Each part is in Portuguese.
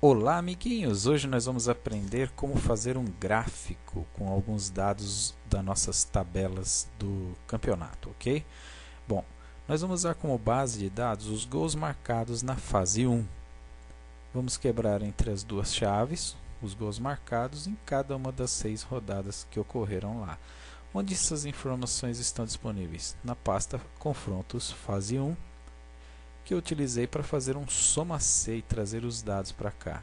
Olá, amiguinhos! Hoje nós vamos aprender como fazer um gráfico com alguns dados das nossas tabelas do campeonato, ok? Bom, nós vamos usar como base de dados os gols marcados na fase 1. Vamos quebrar entre as duas chaves os gols marcados em cada uma das 6 rodadas que ocorreram lá. Onde essas informações estão disponíveis? Na pasta Confrontos Fase 1, que eu utilizei para fazer um soma-C e trazer os dados para cá.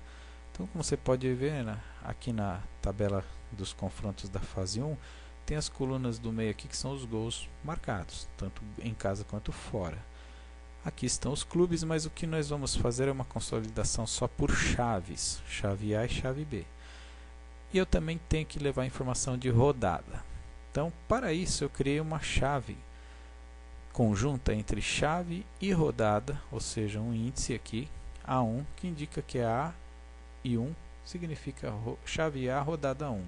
Então, como você pode ver, aqui na tabela dos confrontos da fase 1, tem as colunas do meio aqui que são os gols marcados, tanto em casa quanto fora. Aqui estão os clubes, mas o que nós vamos fazer é uma consolidação só por chaves, chave A e chave B. E eu também tenho que levar informação de rodada. Então, para isso, eu criei uma chave conjunta entre chave e rodada, ou seja, um índice aqui, A1, que indica que é A e 1 significa chave A, rodada 1.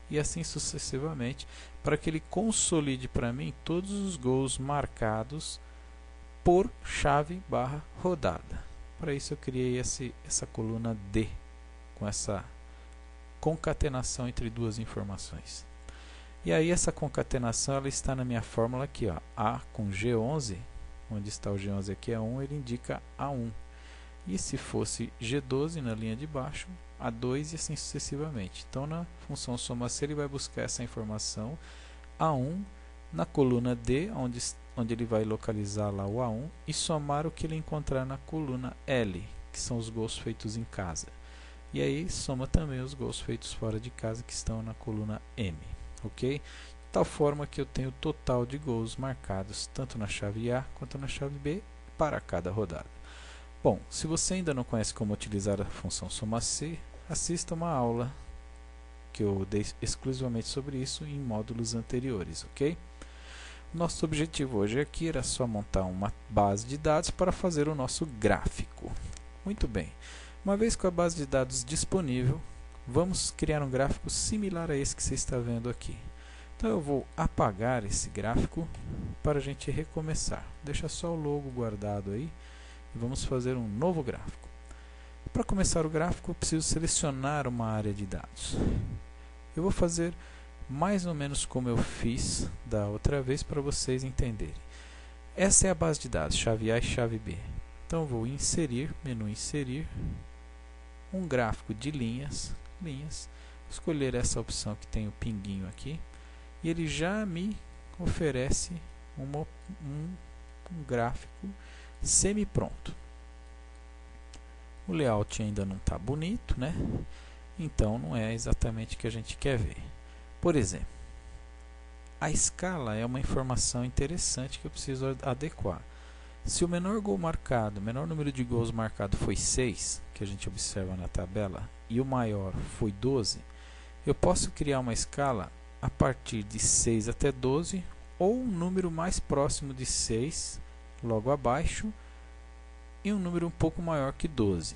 E assim sucessivamente, para que ele consolide para mim todos os gols marcados por chave barra rodada. Para isso eu criei essa coluna D, com essa concatenação entre duas informações. E aí essa concatenação ela está na minha fórmula aqui, ó, A com G11, onde está o G11 aqui é 1, ele indica A1. E se fosse G12 na linha de baixo, A2 e assim sucessivamente. Então na função soma-se ele vai buscar essa informação A1 na coluna D, onde ele vai localizar lá o A1 e somar o que ele encontrar na coluna L, que são os gols feitos em casa. E aí soma também os gols feitos fora de casa, que estão na coluna M. Ok? De tal forma que eu tenho o total de gols marcados tanto na chave A quanto na chave B para cada rodada. Bom, se você ainda não conhece como utilizar a função soma-C, assista uma aula que eu dei exclusivamente sobre isso em módulos anteriores, ok? Nosso objetivo hoje aqui era só montar uma base de dados para fazer o nosso gráfico. Muito bem, uma vez com a base de dados disponível, vamos criar um gráfico similar a esse que você está vendo aqui. Então eu vou apagar esse gráfico para a gente recomeçar. Deixa só o logo guardado aí e vamos fazer um novo gráfico. Para começar o gráfico eu preciso selecionar uma área de dados. Eu vou fazer mais ou menos como eu fiz da outra vez para vocês entenderem. Essa é a base de dados, chave A e chave B. Então eu vou inserir, menu inserir, um gráfico de linhas, escolher essa opção que tem o pinguinho aqui, e ele já me oferece um gráfico semi-pronto. O layout ainda não está bonito, né? Então não é exatamente o que a gente quer ver. Por exemplo, a escala é uma informação interessante que eu preciso adequar. Se o menor gol marcado, o menor número de gols marcado foi 6, que a gente observa na tabela, e o maior foi 12, eu posso criar uma escala a partir de 6 até 12, ou um número mais próximo de 6, logo abaixo, e um número um pouco maior que 12.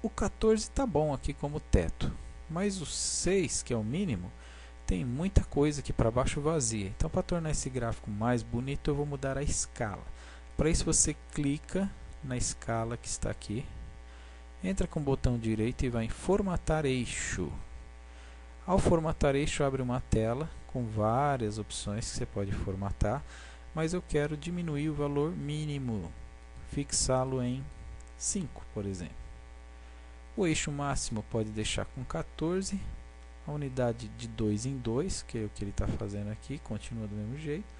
O 14 está bom aqui como teto, mas o 6, que é o mínimo, tem muita coisa aqui para baixo vazia. Então, para tornar esse gráfico mais bonito, eu vou mudar a escala. Para isso, você clica na escala que está aqui, entra com o botão direito e vai em Formatar Eixo. Ao formatar eixo, abre uma tela com várias opções que você pode formatar, mas eu quero diminuir o valor mínimo, fixá-lo em 5, por exemplo. O eixo máximo pode deixar com 14, a unidade de 2 em 2, que é o que ele está fazendo aqui, continua do mesmo jeito,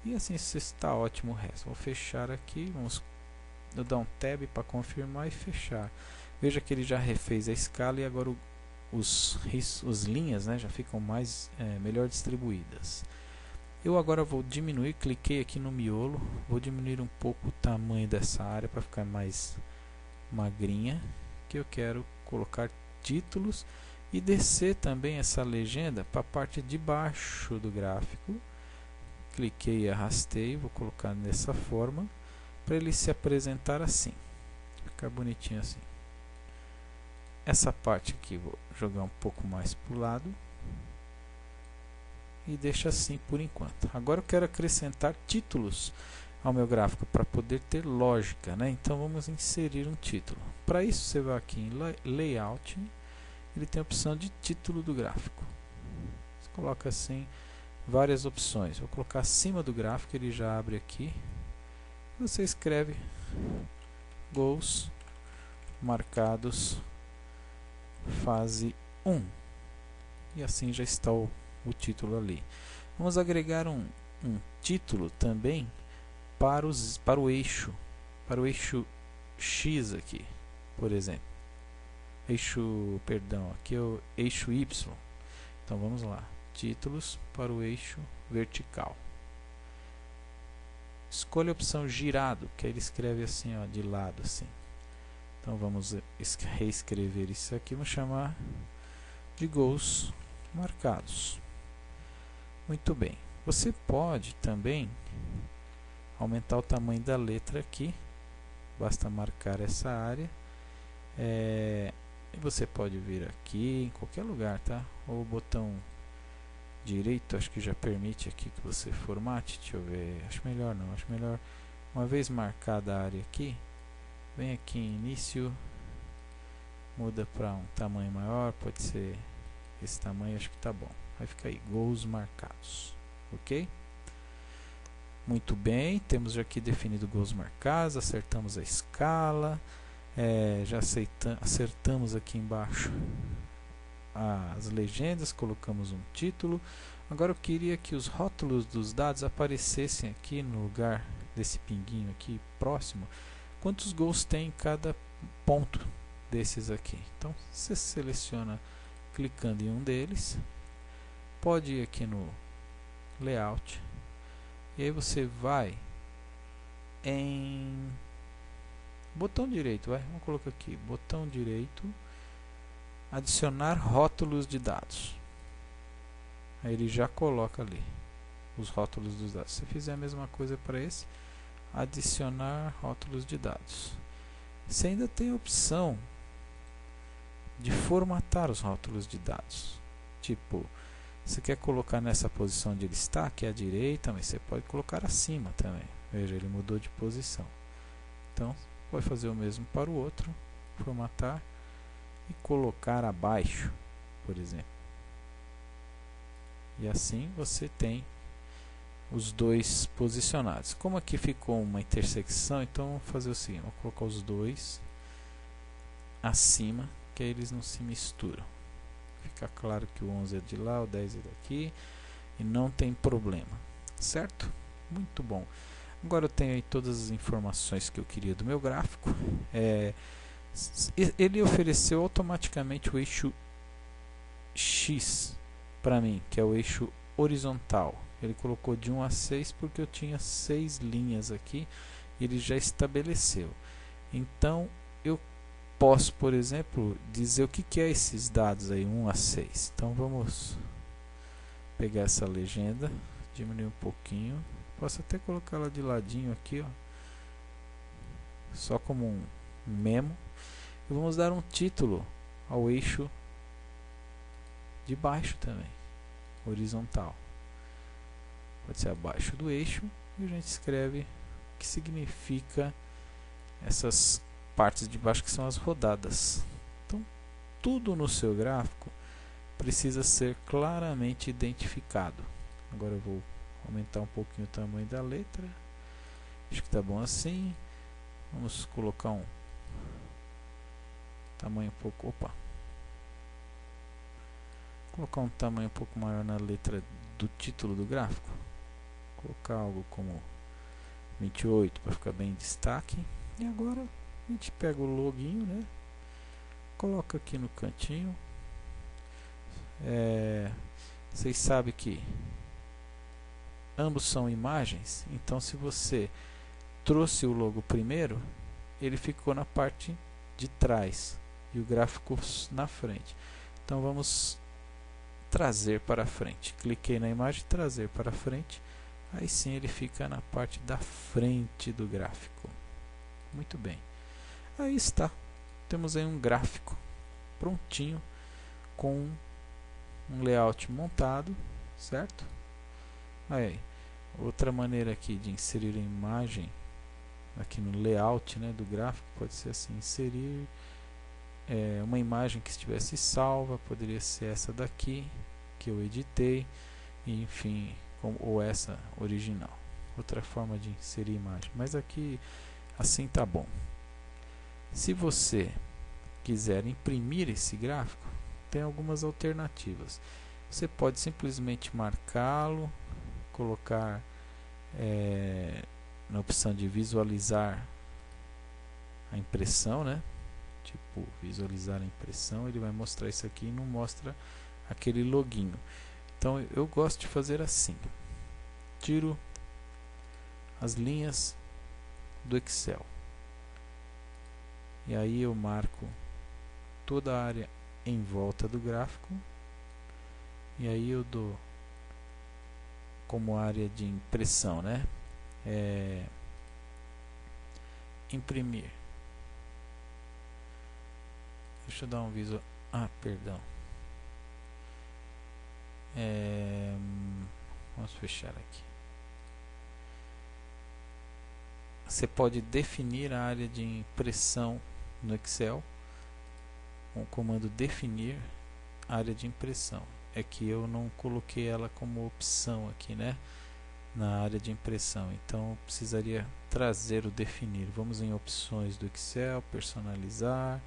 e assim está ótimo o resto. Vou fechar aqui, vamos dar um tab para confirmar e fechar. Veja que ele já refez a escala e agora os linhas, né, já ficam melhor distribuídas. Eu agora vou diminuir, cliquei aqui no miolo, vou diminuir um pouco o tamanho dessa área para ficar mais magrinha, que eu quero colocar títulos e descer também essa legenda para a parte de baixo do gráfico. Cliquei e arrastei, vou colocar dessa forma para ele se apresentar assim, ficar bonitinho assim. Essa parte aqui vou jogar um pouco mais para o lado e deixa assim por enquanto. Agora eu quero acrescentar títulos ao meu gráfico para poder ter lógica, né? Então vamos inserir um título. Para isso você vai aqui em Layout, ele tem a opção de título do gráfico. Você coloca assim várias opções. Vou colocar acima do gráfico, ele já abre aqui. Você escreve Gols Marcados Fase 1 e assim já está o título ali. Vamos agregar um título também para o eixo X aqui, por exemplo. Aqui é o eixo Y. Então vamos lá, títulos para o eixo vertical. Escolha a opção girado, que aí ele escreve assim, ó, de lado assim. Então vamos reescrever isso aqui, vamos chamar de gols marcados. Muito bem. Você pode também aumentar o tamanho da letra aqui. Basta marcar essa área. E você pode vir aqui em qualquer lugar, tá? Ou o botão direito, acho que já permite aqui que você formate. Deixa eu ver. Acho melhor não. Acho melhor, uma vez marcada a área aqui, vem aqui em início, muda para um tamanho maior, pode ser esse tamanho, acho que tá bom. Vai ficar aí, gols marcados, ok? Muito bem, temos já aqui definido gols marcados, acertamos a escala, já acertamos aqui embaixo as legendas, colocamos um título. Agora eu queria que os rótulos dos dados aparecessem aqui no lugar desse pinguinho aqui próximo. Quantos gols tem em cada ponto desses aqui? Então você seleciona clicando em um deles, pode ir aqui no Layout e aí você vai em botão direito, vamos colocar aqui, botão direito, adicionar rótulos de dados. Aí ele já coloca ali os rótulos dos dados. Se fizer a mesma coisa para esse, adicionar rótulos de dados. Você ainda tem a opção de formatar os rótulos de dados. Tipo, você quer colocar nessa posição onde ele está, que é a direita, mas você pode colocar acima também. Veja, ele mudou de posição. Então, vai fazer o mesmo para o outro, formatar e colocar abaixo, por exemplo. E assim você tem os dois posicionados. Como aqui ficou uma intersecção, então vamos fazer o seguinte, vou colocar os dois acima, que aí eles não se misturam. Fica claro que o 11 é de lá, o 10 é daqui, e não tem problema, certo? Muito bom. Agora eu tenho aí todas as informações que eu queria do meu gráfico. Ele ofereceu automaticamente o eixo X para mim, que é o eixo horizontal. Ele colocou de 1 a 6 porque eu tinha 6 linhas aqui, e ele já estabeleceu. Então eu posso, por exemplo, dizer o que é esses dados aí, 1 a 6. Então vamos pegar essa legenda, diminuir um pouquinho, posso até colocar ela de ladinho aqui, ó, só como um memo, e vamos dar um título ao eixo de baixo também, horizontal. Pode ser abaixo do eixo, e a gente escreve o que significa essas partes de baixo, que são as rodadas. Então, tudo no seu gráfico precisa ser claramente identificado. Agora eu vou aumentar um pouquinho o tamanho da letra. Acho que está bom assim. Vamos colocar um tamanho um pouco... colocar um tamanho um pouco maior na letra do título do gráfico. Colocar algo como 28 para ficar bem em destaque. E agora a gente pega o loginho, né? Coloca aqui no cantinho. Vocês sabem que ambos são imagens, então se você trouxe o logo primeiro, ele ficou na parte de trás e o gráfico na frente. Então vamos trazer para frente. Cliquei na imagem, trazer para frente. Aí sim ele fica na parte da frente do gráfico. Muito bem. Aí está. Temos aí um gráfico prontinho com um layout montado, certo? Aí, Outra maneira aqui de inserir a imagem aqui no layout, né, do gráfico pode ser assim: inserir uma imagem que estivesse salva, poderia ser essa daqui que eu editei, enfim, ou essa original. Outra forma de inserir imagem, mas aqui assim tá bom. Se você quiser imprimir esse gráfico, tem algumas alternativas. Você pode simplesmente marcá-lo, colocar na opção de visualizar a impressão, né? Tipo, visualizar a impressão, ele vai mostrar isso aqui e não mostra aquele loginho. Então eu gosto de fazer assim: tiro as linhas do Excel e aí eu marco toda a área em volta do gráfico, e aí eu dou como área de impressão, né? Imprimir. Deixa eu dar um visual. Perdão. Vamos fechar aqui. Você pode definir a área de impressão no Excel com o comando definir área de impressão. É que eu não coloquei ela como opção aqui, né, na área de impressão, então eu precisaria trazer o definir. Vamos em opções do Excel, personalizar,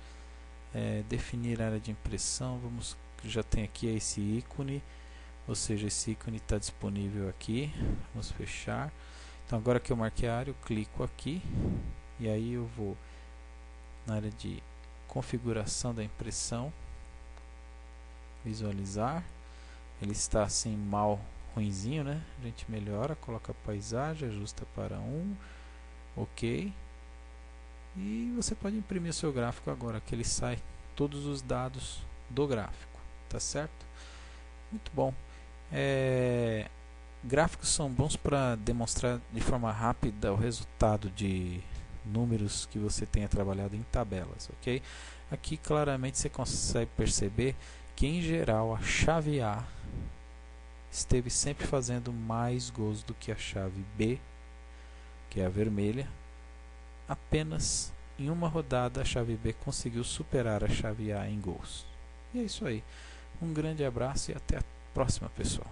definir área de impressão. Já tem aqui esse ícone, ou seja, esse ícone está disponível aqui. Vamos fechar. Então agora que eu marquei a área, eu clico aqui e aí eu vou na área de configuração da impressão, visualizar. Ele está assim mal ruinzinho, né? A gente melhora, coloca a paisagem, ajusta para 1, ok. E você pode imprimir o seu gráfico agora, que ele sai todos os dados do gráfico, tá certo? Muito bom. Gráficos são bons para demonstrar de forma rápida o resultado de números que você tenha trabalhado em tabelas, ok? Aqui claramente você consegue perceber que em geral a chave A esteve sempre fazendo mais gols do que a chave B, que é a vermelha. Apenas em uma rodada a chave B conseguiu superar a chave A em gols. E é isso aí. Um grande abraço e até a próxima, pessoal.